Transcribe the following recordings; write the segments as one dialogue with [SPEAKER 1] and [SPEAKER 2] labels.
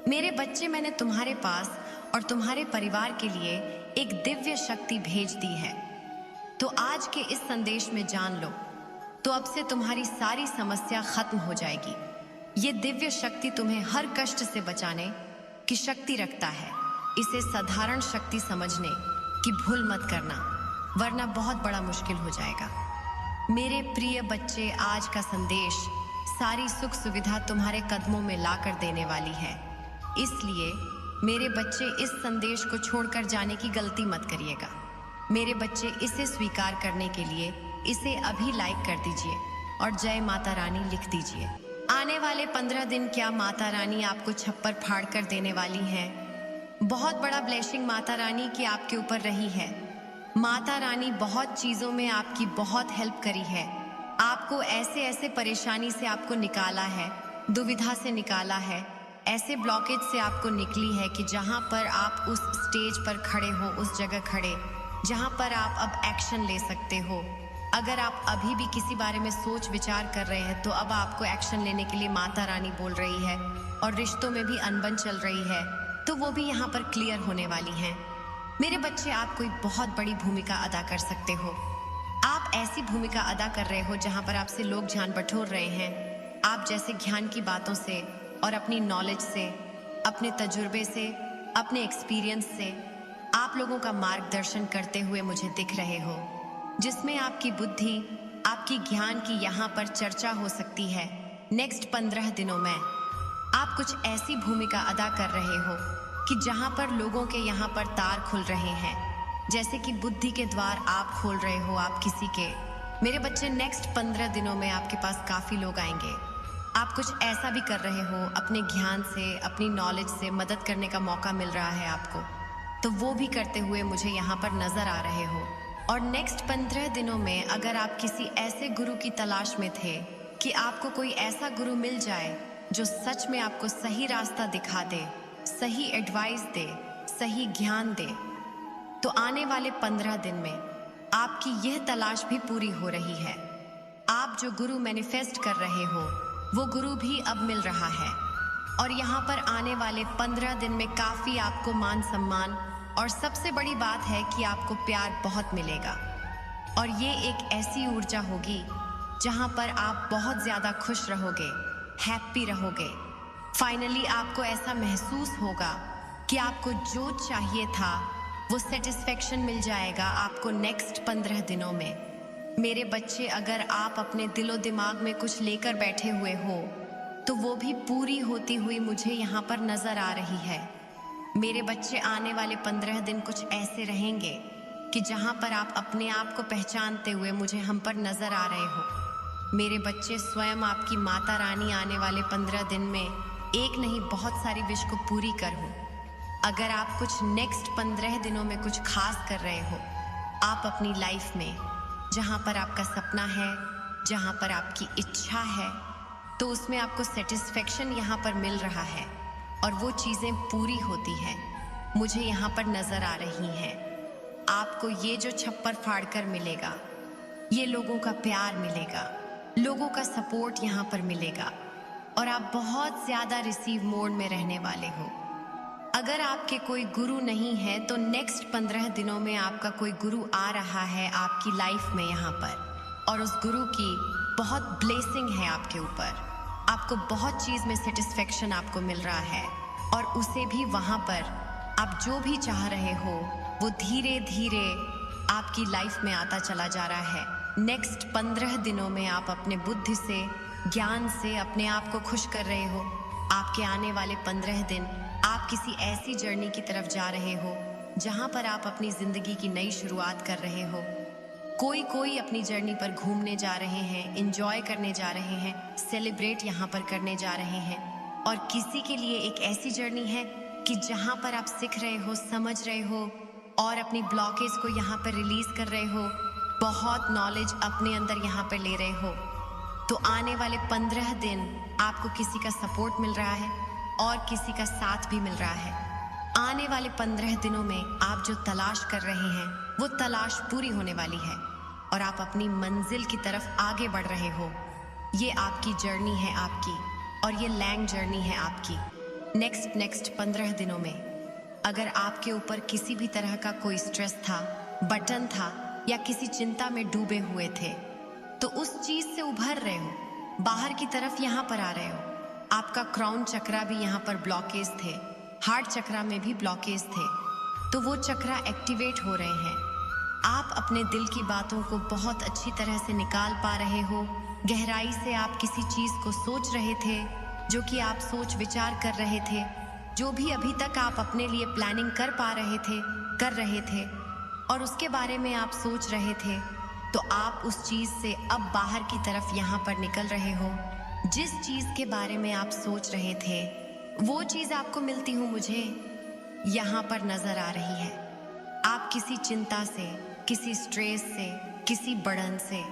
[SPEAKER 1] मेरे बच्चे, मैंने तुम्हारे पास और तुम्हारे परिवार के लिए एक दिव्य शक्ति भेज दी है। तो आज के इस संदेश में जान लो, तो अब से तुम्हारी सारी समस्या खत्म हो जाएगी। ये दिव्य शक्ति तुम्हें हर कष्ट से बचाने की शक्ति रखता है। इसे साधारण शक्ति समझने की भूल मत करना, वरना बहुत बड़ा मुश्किल हो जाएगा। मेरे प्रिय बच्चे, आज का संदेश सारी सुख सुविधा तुम्हारे कदमों में लाकर देने वाली है। इसलिए मेरे बच्चे, इस संदेश को छोड़कर जाने की गलती मत करिएगा। मेरे बच्चे, इसे स्वीकार करने के लिए इसे अभी लाइक कर दीजिए और जय माता रानी लिख दीजिए। आने वाले 15 दिन क्या माता रानी आपको छप्पर फाड़ कर देने वाली हैं। बहुत बड़ा ब्लेसिंग माता रानी की आपके ऊपर रही है। माता रानी बहुत चीज़ों में आपकी बहुत हेल्प करी है। आपको ऐसे ऐसे परेशानी से आपको निकाला है, दुविधा से निकाला है, ऐसे ब्लॉकेज से आपको निकली है कि जहाँ पर आप उस स्टेज पर खड़े हो, उस जगह खड़े जहाँ पर आप अब एक्शन ले सकते हो। अगर आप अभी भी किसी बारे में सोच विचार कर रहे हैं, तो अब आपको एक्शन लेने के लिए माता रानी बोल रही है। और रिश्तों में भी अनबन चल रही है, तो वो भी यहाँ पर क्लियर होने वाली हैं। मेरे बच्चे, आप कोई बहुत बड़ी भूमिका अदा कर सकते हो। आप ऐसी भूमिका अदा कर रहे हो जहाँ पर आपसे लोग ध्यान बटोर रहे हैं। आप जैसे ज्ञान की बातों से और अपनी नॉलेज से, अपने तजुर्बे से, अपने एक्सपीरियंस से आप लोगों का मार्गदर्शन करते हुए मुझे दिख रहे हो, जिसमें आपकी बुद्धि, आपकी ज्ञान की यहाँ पर चर्चा हो सकती है। नेक्स्ट 15 दिनों में आप कुछ ऐसी भूमिका अदा कर रहे हो कि जहाँ पर लोगों के यहाँ पर तार खुल रहे हैं, जैसे कि बुद्धि के द्वार आप खोल रहे हो आप किसी के। मेरे बच्चे, नेक्स्ट 15 दिनों में आपके पास काफ़ी लोग आएंगे। आप कुछ ऐसा भी कर रहे हो, अपने ज्ञान से, अपनी नॉलेज से मदद करने का मौका मिल रहा है आपको, तो वो भी करते हुए मुझे यहाँ पर नज़र आ रहे हो। और नेक्स्ट 15 दिनों में अगर आप किसी ऐसे गुरु की तलाश में थे कि आपको कोई ऐसा गुरु मिल जाए जो सच में आपको सही रास्ता दिखा दे, सही एडवाइस दे, सही ज्ञान दे, तो आने वाले 15 दिन में आपकी यह तलाश भी पूरी हो रही है। आप जो गुरु मैनिफेस्ट कर रहे हो, वो गुरु भी अब मिल रहा है। और यहाँ पर आने वाले 15 दिन में काफ़ी आपको मान सम्मान और सबसे बड़ी बात है कि आपको प्यार बहुत मिलेगा। और ये एक ऐसी ऊर्जा होगी जहाँ पर आप बहुत ज़्यादा खुश रहोगे, हैप्पी रहोगे। फाइनली आपको ऐसा महसूस होगा कि आपको जो चाहिए था वो सेटिस्फेक्शन मिल जाएगा आपको नेक्स्ट 15 दिनों में। मेरे बच्चे, अगर आप अपने दिलो दिमाग में कुछ लेकर बैठे हुए हो, तो वो भी पूरी होती हुई मुझे यहाँ पर नज़र आ रही है। मेरे बच्चे, आने वाले 15 दिन कुछ ऐसे रहेंगे कि जहाँ पर आप अपने आप को पहचानते हुए मुझे हम पर नज़र आ रहे हो। मेरे बच्चे, स्वयं आपकी माता रानी आने वाले 15 दिन में एक नहीं बहुत सारी विश को पूरी करूँ। अगर आप कुछ नेक्स्ट 15 दिनों में कुछ खास कर रहे हो आप अपनी लाइफ में, जहाँ पर आपका सपना है, जहाँ पर आपकी इच्छा है, तो उसमें आपको सेटिस्फेक्शन यहाँ पर मिल रहा है और वो चीज़ें पूरी होती हैं, मुझे यहाँ पर नज़र आ रही हैं। आपको ये जो छप्पर फाड़ कर मिलेगा, ये लोगों का प्यार मिलेगा, लोगों का सपोर्ट यहाँ पर मिलेगा और आप बहुत ज़्यादा रिसीव मोड में रहने वाले हो। अगर आपके कोई गुरु नहीं है, तो नेक्स्ट 15 दिनों में आपका कोई गुरु आ रहा है आपकी लाइफ में यहाँ पर, और उस गुरु की बहुत ब्लेसिंग है आपके ऊपर। आपको बहुत चीज़ में सेटिस्फेक्शन आपको मिल रहा है और उसे भी वहाँ पर आप जो भी चाह रहे हो वो धीरे धीरे आपकी लाइफ में आता चला जा रहा है। नेक्स्ट 15 दिनों में आप अपने बुद्धि से, ज्ञान से अपने आप को खुश कर रहे हो। आपके आने वाले 15 दिन आप किसी ऐसी जर्नी की तरफ जा रहे हो जहाँ पर आप अपनी ज़िंदगी की नई शुरुआत कर रहे हो। कोई अपनी जर्नी पर घूमने जा रहे हैं, एंजॉय करने जा रहे हैं, सेलिब्रेट यहाँ पर करने जा रहे हैं। और किसी के लिए एक ऐसी जर्नी है कि जहाँ पर आप सीख रहे हो, समझ रहे हो और अपनी ब्लॉकेज को यहाँ पर रिलीज़ कर रहे हो, बहुत नॉलेज अपने अंदर यहाँ पर ले रहे हो। तो आने वाले 15 दिन आपको किसी का सपोर्ट मिल रहा है और किसी का साथ भी मिल रहा है। आने वाले 15 दिनों में आप जो तलाश कर रहे हैं वो तलाश पूरी होने वाली है और आप अपनी मंजिल की तरफ आगे बढ़ रहे हो। ये आपकी जर्नी है आपकी, और ये लैंग जर्नी है आपकी। नेक्स्ट 15 दिनों में अगर आपके ऊपर किसी भी तरह का कोई स्ट्रेस था, बटन था या किसी चिंता में डूबे हुए थे, तो उस चीज से उभर रहे हो, बाहर की तरफ यहाँ पर आ रहे हो। आपका क्राउन चक्रा भी यहाँ पर ब्लॉकेज थे, हार्ट चक्रा में भी ब्लॉकेज थे, तो वो चक्रा एक्टिवेट हो रहे हैं। आप अपने दिल की बातों को बहुत अच्छी तरह से निकाल पा रहे हो। गहराई से आप किसी चीज को सोच रहे थे, जो कि आप सोच विचार कर रहे थे, जो भी अभी तक आप अपने लिए प्लानिंग कर रहे थे और उसके बारे में आप सोच रहे थे, तो आप उस चीज से अब बाहर की तरफ यहाँ पर निकल रहे हो। जिस चीज के बारे में आप सोच रहे थे, वो चीज आपको मिलती हुई मुझे यहाँ पर नजर आ रही है। आप किसी चिंता से, किसी स्ट्रेस से, किसी बर्डन से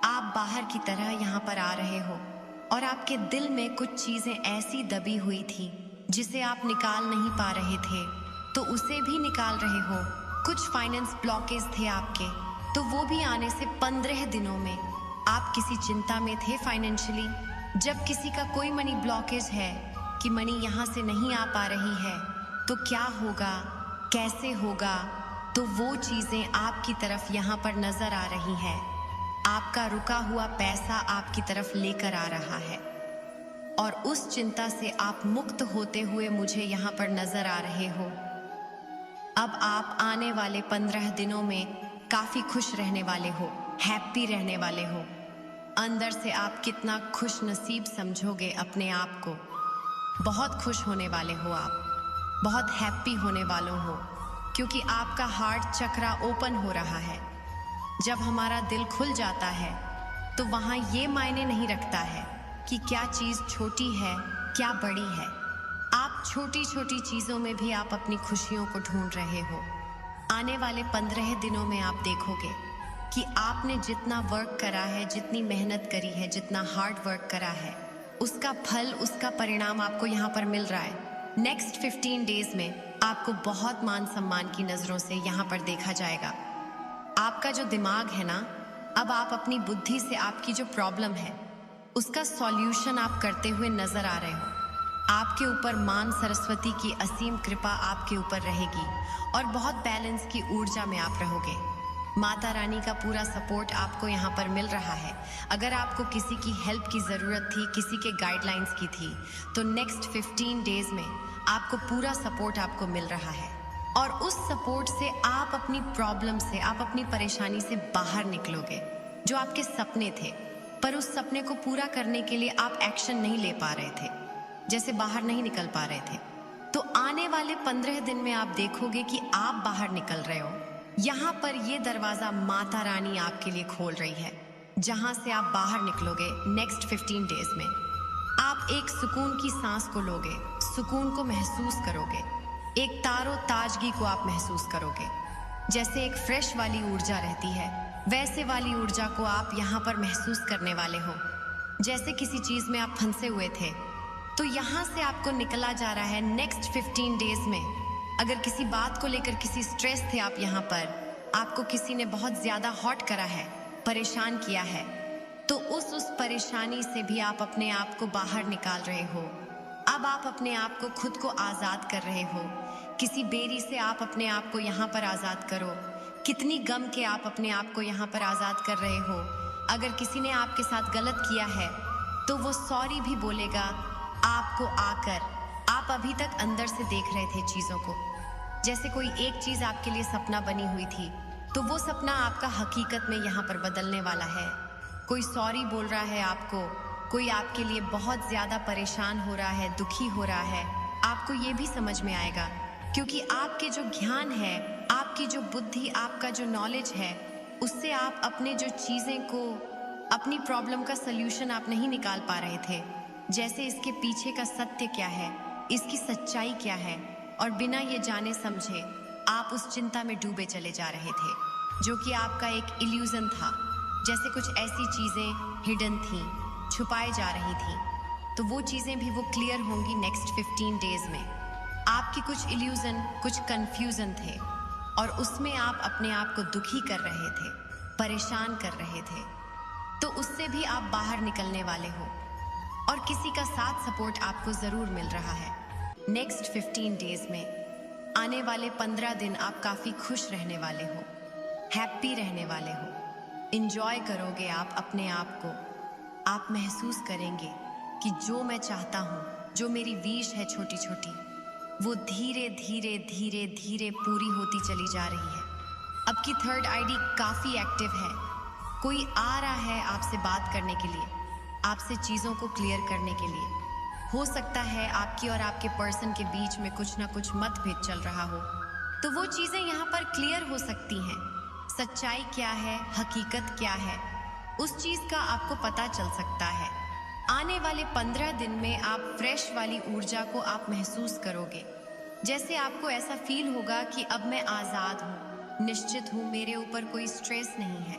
[SPEAKER 1] आप बाहर की तरह यहाँ पर आ रहे हो और आपके दिल में कुछ चीजें ऐसी दबी हुई थी जिसे आप निकाल नहीं पा रहे थे, तो उसे भी निकाल रहे हो। कुछ फाइनेंस ब्लॉकेज थे आपके, तो वो भी आने से 15 दिनों में आप किसी चिंता में थे फाइनेंशियली। जब किसी का कोई मनी ब्लॉकेज है कि मनी यहाँ से नहीं आ पा रही है, तो क्या होगा, कैसे होगा, तो वो चीजें आपकी तरफ यहाँ पर नजर आ रही हैं। आपका रुका हुआ पैसा आपकी तरफ लेकर आ रहा है और उस चिंता से आप मुक्त होते हुए मुझे यहाँ पर नजर आ रहे हो। अब आप आने वाले 15 दिनों में काफी खुश रहने वाले हो, हैप्पी रहने वाले हो। अंदर से आप कितना खुश नसीब समझोगे अपने आप को। बहुत खुश होने वाले हो आप, बहुत हैप्पी होने वालों हो, क्योंकि आपका हार्ट चक्रा ओपन हो रहा है। जब हमारा दिल खुल जाता है तो वहाँ ये मायने नहीं रखता है कि क्या चीज़ छोटी है, क्या बड़ी है। आप छोटी छोटी चीज़ों में भी आप अपनी खुशियों को ढूंढ रहे हो। आने वाले 15 दिनों में आप देखोगे कि आपने जितना वर्क करा है, जितनी मेहनत करी है, जितना हार्ड वर्क करा है, उसका फल, उसका परिणाम आपको यहाँ पर मिल रहा है। नेक्स्ट 15 डेज में आपको बहुत मान सम्मान की नज़रों से यहाँ पर देखा जाएगा। आपका जो दिमाग है ना, अब आप अपनी बुद्धि से आपकी जो प्रॉब्लम है उसका सॉल्यूशन आप करते हुए नजर आ रहे हो। आपके ऊपर मां सरस्वती की असीम कृपा आपके ऊपर रहेगी और बहुत बैलेंस की ऊर्जा में आप रहोगे। माता रानी का पूरा सपोर्ट आपको यहाँ पर मिल रहा है। अगर आपको किसी की हेल्प की ज़रूरत थी, किसी के गाइडलाइंस की थी, तो नेक्स्ट 15 डेज में आपको पूरा सपोर्ट आपको मिल रहा है और उस सपोर्ट से आप अपनी प्रॉब्लम से, आप अपनी परेशानी से बाहर निकलोगे। जो आपके सपने थे, पर उस सपने को पूरा करने के लिए आप एक्शन नहीं ले पा रहे थे, जैसे बाहर नहीं निकल पा रहे थे, तो आने वाले 15 दिन में आप देखोगे कि आप बाहर निकल रहे हो। यहाँ पर ये दरवाजा माता रानी आपके लिए खोल रही है, जहाँ से आप बाहर निकलोगे। नेक्स्ट 15 डेज में आप एक सुकून की सांस को लोगे, सुकून को महसूस करोगे, एक तारो ताजगी को आप महसूस करोगे। जैसे एक फ्रेश वाली ऊर्जा रहती है, वैसे वाली ऊर्जा को आप यहाँ पर महसूस करने वाले हो। जैसे किसी चीज़ में आप फंसे हुए थे, तो यहाँ से आपको निकला जा रहा है। नेक्स्ट 15 डेज में अगर किसी बात को लेकर किसी स्ट्रेस थे आप, यहाँ पर आपको किसी ने बहुत ज़्यादा हॉट करा है, परेशान किया है, तो उस परेशानी से भी आप अपने आप को बाहर निकाल रहे हो। अब आप अपने आप को, खुद को आज़ाद कर रहे हो। किसी बेरी से आप अपने आप को यहाँ पर आज़ाद करो। कितनी गम के आप अपने आप को यहाँ पर आज़ाद कर रहे हो। अगर किसी ने आपके साथ गलत किया है तो वो सॉरी भी बोलेगा आपको आकर। आप अभी तक अंदर से देख रहे थे चीज़ों को, जैसे कोई एक चीज़ आपके लिए सपना बनी हुई थी, तो वो सपना आपका हकीकत में यहाँ पर बदलने वाला है। कोई सॉरी बोल रहा है आपको, कोई आपके लिए बहुत ज़्यादा परेशान हो रहा है, दुखी हो रहा है। आपको ये भी समझ में आएगा, क्योंकि आपके जो ज्ञान है, आपकी जो बुद्धि, आपका जो नॉलेज है, उससे आप अपने जो चीज़ें को, अपनी प्रॉब्लम का सल्यूशन आप नहीं निकाल पा रहे थे। जैसे इसके पीछे का सत्य क्या है, इसकी सच्चाई क्या है, और बिना ये जाने समझे आप उस चिंता में डूबे चले जा रहे थे, जो कि आपका एक इल्यूजन था। जैसे कुछ ऐसी चीज़ें हिडन थी, छुपाई जा रही थी, तो वो चीज़ें भी वो क्लियर होंगी नेक्स्ट 15 डेज में। आपकी कुछ इल्यूजन, कुछ कन्फ्यूज़न थे और उसमें आप अपने आप को दुखी कर रहे थे, परेशान कर रहे थे, तो उससे भी आप बाहर निकलने वाले हो और किसी का साथ सपोर्ट आपको ज़रूर मिल रहा है। नेक्स्ट 15 डेज में, आने वाले 15 दिन आप काफ़ी खुश रहने वाले हो, हैप्पी रहने वाले हो, इंजॉय करोगे आप अपने आप को। आप महसूस करेंगे कि जो मैं चाहता हूँ, जो मेरी विश है छोटी छोटी, वो धीरे धीरे धीरे धीरे पूरी होती चली जा रही है। अब की थर्ड आईडी काफ़ी एक्टिव है। कोई आ रहा है आपसे बात करने के लिए, आपसे चीज़ों को क्लियर करने के लिए। हो सकता है आपकी और आपके पर्सन के बीच में कुछ ना कुछ मतभेद चल रहा हो, तो वो चीज़ें यहाँ पर क्लियर हो सकती हैं। सच्चाई क्या है, हकीकत क्या है, उस चीज़ का आपको पता चल सकता है। आने वाले 15 दिन में आप फ्रेश वाली ऊर्जा को आप महसूस करोगे। जैसे आपको ऐसा फील होगा कि अब मैं आज़ाद हूँ, निश्चित हूँ, मेरे ऊपर कोई स्ट्रेस नहीं है,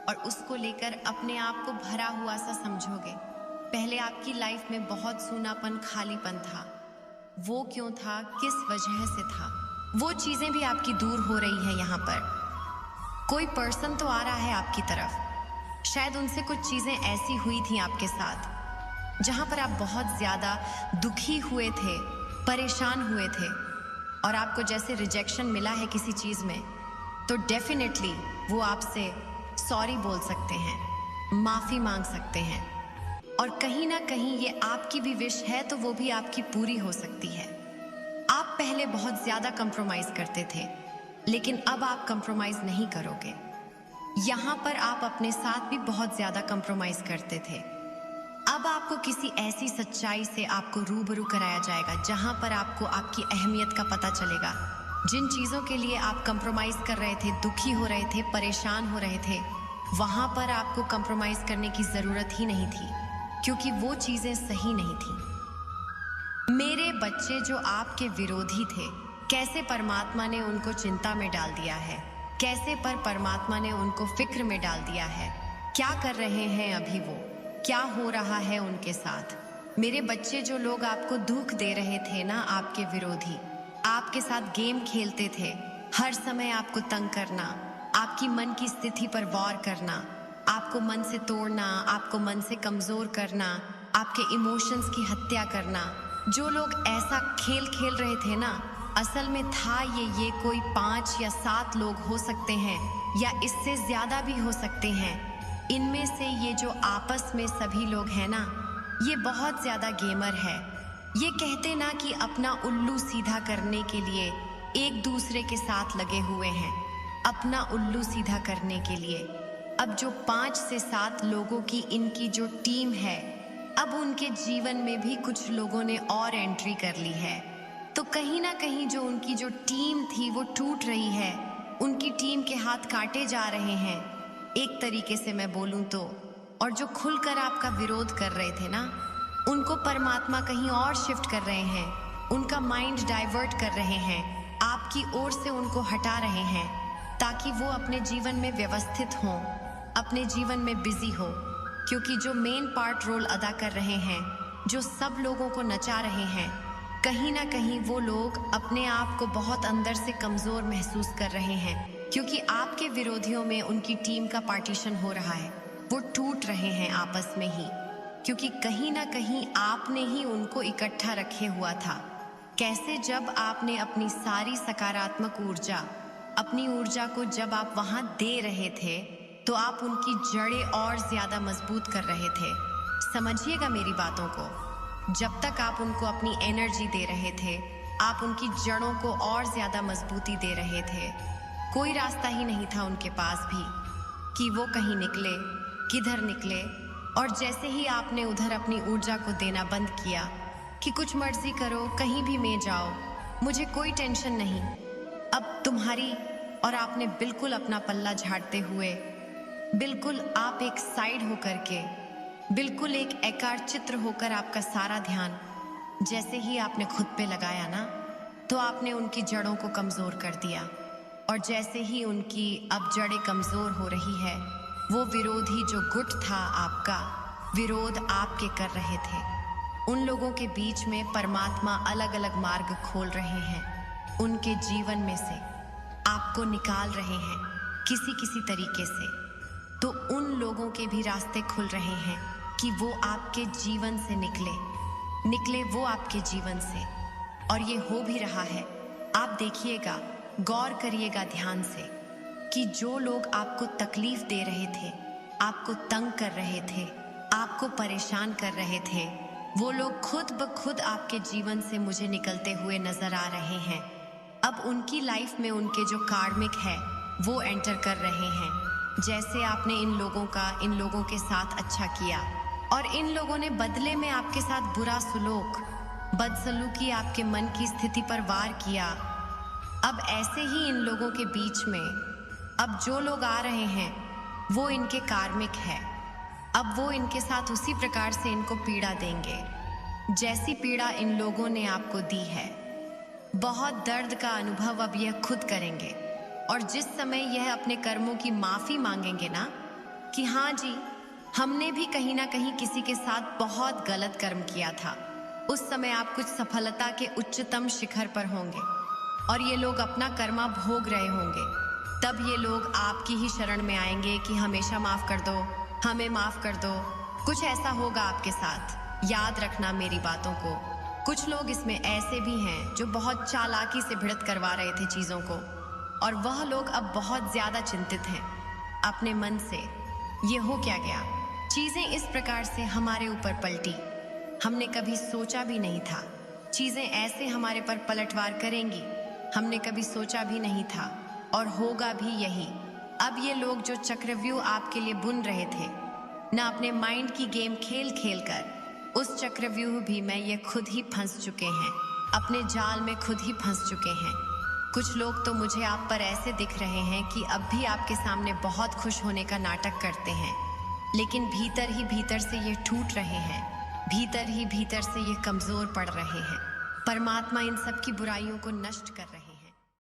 [SPEAKER 1] और उसको लेकर अपने आप को भरा हुआ सा समझोगे। पहले आपकी लाइफ में बहुत सूनापन, खालीपन था। वो क्यों था, किस वजह से था, वो चीज़ें भी आपकी दूर हो रही है। यहाँ पर कोई पर्सन तो आ रहा है आपकी तरफ। शायद उनसे कुछ चीज़ें ऐसी हुई थी आपके साथ जहाँ पर आप बहुत ज़्यादा दुखी हुए थे, परेशान हुए थे, और आपको जैसे रिजेक्शन मिला है किसी चीज़ में, तो डेफिनेटली वो आपसे सॉरी बोल सकते हैं, माफ़ी मांग सकते हैं। और कहीं ना कहीं ये आपकी भी विश है, तो वो भी आपकी पूरी हो सकती है। आप पहले बहुत ज़्यादा कंप्रोमाइज़ करते थे, लेकिन अब आप कंप्रोमाइज़ नहीं करोगे। यहाँ पर आप अपने साथ भी बहुत ज़्यादा कंप्रोमाइज़ करते थे। अब आपको किसी ऐसी सच्चाई से आपको रूबरू कराया जाएगा जहाँ पर आपको आपकी अहमियत का पता चलेगा। जिन चीज़ों के लिए आप कंप्रोमाइज़ कर रहे थे, दुखी हो रहे थे, परेशान हो रहे थे, वहाँ पर आपको कंप्रोमाइज़ करने की ज़रूरत ही नहीं थी, क्योंकि वो चीज़ें सही नहीं थी। मेरे बच्चे जो आपके विरोधी थे, कैसे परमात्मा ने उनको चिंता में डाल दिया है, कैसे पर परमात्मा ने उनको फिक्र में डाल दिया है। क्या कर रहे हैं अभी वो, क्या हो रहा है उनके साथ। मेरे बच्चे जो लोग आपको दुख दे रहे थे ना, आपके विरोधी, आपके साथ गेम खेलते थे, हर समय आपको तंग करना, आपकी मन की स्थिति पर वार करना, आपको मन से तोड़ना, आपको मन से कमज़ोर करना, आपके इमोशंस की हत्या करना। जो लोग ऐसा खेल खेल रहे थे ना, असल में था ये कोई 5 या 7 लोग हो सकते हैं, या इससे ज़्यादा भी हो सकते हैं। इनमें से ये जो आपस में सभी लोग हैं ना, ये बहुत ज़्यादा गेमर है। ये कहते ना कि अपना उल्लू सीधा करने के लिए एक दूसरे के साथ लगे हुए हैं, अपना उल्लू सीधा करने के लिए। अब जो 5 से 7 लोगों की इनकी जो टीम है, अब उनके जीवन में भी कुछ लोगों ने और एंट्री कर ली है। तो कहीं ना कहीं जो उनकी जो टीम थी वो टूट रही है, उनकी टीम के हाथ काटे जा रहे हैं, एक तरीके से मैं बोलूं तो। और जो खुलकर आपका विरोध कर रहे थे ना, उनको परमात्मा कहीं और शिफ्ट कर रहे हैं, उनका माइंड डाइवर्ट कर रहे हैं, आपकी ओर से उनको हटा रहे हैं, ताकि वो अपने जीवन में व्यवस्थित हों, अपने जीवन में बिजी हो। क्योंकि जो मेन पार्ट रोल अदा कर रहे हैं, जो सब लोगों को नचा रहे हैं, कहीं ना कहीं वो लोग अपने आप को बहुत अंदर से कमज़ोर महसूस कर रहे हैं, क्योंकि आपके विरोधियों में उनकी टीम का पार्टीशन हो रहा है, वो टूट रहे हैं आपस में ही, क्योंकि कहीं ना कहीं आपने ही उनको इकट्ठा रखे हुआ था। कैसे, जब आपने अपनी सारी सकारात्मक ऊर्जा, अपनी ऊर्जा को जब आप वहाँ दे रहे थे, तो आप उनकी जड़ें और ज़्यादा मजबूत कर रहे थे। समझिएगा मेरी बातों को। जब तक आप उनको अपनी एनर्जी दे रहे थे, आप उनकी जड़ों को और ज़्यादा मजबूती दे रहे थे। कोई रास्ता ही नहीं था उनके पास भी कि वो कहीं निकले, किधर निकले। और जैसे ही आपने उधर अपनी ऊर्जा को देना बंद किया कि कुछ मर्जी करो, कहीं भी में जाओ, मुझे कोई टेंशन नहीं, अब तुम्हारी, और आपने बिल्कुल अपना पल्ला झाड़ते हुए, बिल्कुल आप एक साइड होकर के, बिल्कुल एक एकार चित्र होकर आपका सारा ध्यान जैसे ही आपने खुद पे लगाया ना, तो आपने उनकी जड़ों को कमज़ोर कर दिया। और जैसे ही उनकी अब जड़ें कमज़ोर हो रही है, वो विरोधी जो गुट था आपका, विरोध आपके कर रहे थे, उन लोगों के बीच में परमात्मा अलग अलग मार्ग खोल रहे हैं। उनके जीवन में से आपको निकाल रहे हैं किसी किसी तरीके से। तो उन लोगों के भी रास्ते खुल रहे हैं कि वो आपके जीवन से निकले वो आपके जीवन से। और ये हो भी रहा है। आप देखिएगा, गौर करिएगा ध्यान से कि जो लोग आपको तकलीफ दे रहे थे, आपको तंग कर रहे थे, आपको परेशान कर रहे थे, वो लोग खुद ब खुद आपके जीवन से मुझे निकलते हुए नजर आ रहे हैं। अब उनकी लाइफ में उनके जो कार्मिक है वो एंटर कर रहे हैं। जैसे आपने इन लोगों के साथ अच्छा किया और इन लोगों ने बदले में आपके साथ बुरा सुलूक, बदसलूकी आपके मन की स्थिति पर वार किया। अब ऐसे ही इन लोगों के बीच में अब जो लोग आ रहे हैं वो इनके कार्मिक है। अब वो इनके साथ उसी प्रकार से इनको पीड़ा देंगे जैसी पीड़ा इन लोगों ने आपको दी है। बहुत दर्द का अनुभव अब यह खुद करेंगे और जिस समय यह अपने कर्मों की माफी मांगेंगे ना कि हाँ जी, हमने भी कहीं ना कहीं किसी के साथ बहुत गलत कर्म किया था, उस समय आप कुछ सफलता के उच्चतम शिखर पर होंगे और ये लोग अपना कर्मा भोग रहे होंगे। तब ये लोग आपकी ही शरण में आएंगे कि हमेशा माफ कर दो, हमें माफ कर दो। कुछ ऐसा होगा आपके साथ, याद रखना मेरी बातों को। कुछ लोग इसमें ऐसे भी हैं जो बहुत चालाकी से भिड़त करवा रहे थे चीजों को, और वह लोग अब बहुत ज्यादा चिंतित हैं अपने मन से, ये हो क्या गया। चीजें इस प्रकार से हमारे ऊपर पलटी, हमने कभी सोचा भी नहीं था। चीजें ऐसे हमारे पर पलटवार करेंगी, हमने कभी सोचा भी नहीं था, और होगा भी यही। अब ये लोग जो चक्रव्यूह आपके लिए बुन रहे थे ना, अपने माइंड की गेम खेल खेल कर, उस चक्रव्यूह भी में ये खुद ही फंस चुके हैं, अपने जाल में खुद ही फंस चुके हैं। कुछ लोग तो मुझे आप पर ऐसे दिख रहे हैं कि अब भी आपके सामने बहुत खुश होने का नाटक करते हैं, लेकिन भीतर ही भीतर से ये टूट रहे हैं, भीतर ही भीतर से ये कमजोर पड़ रहे हैं। परमात्मा इन सब की बुराइयों को नष्ट कर रहे हैं।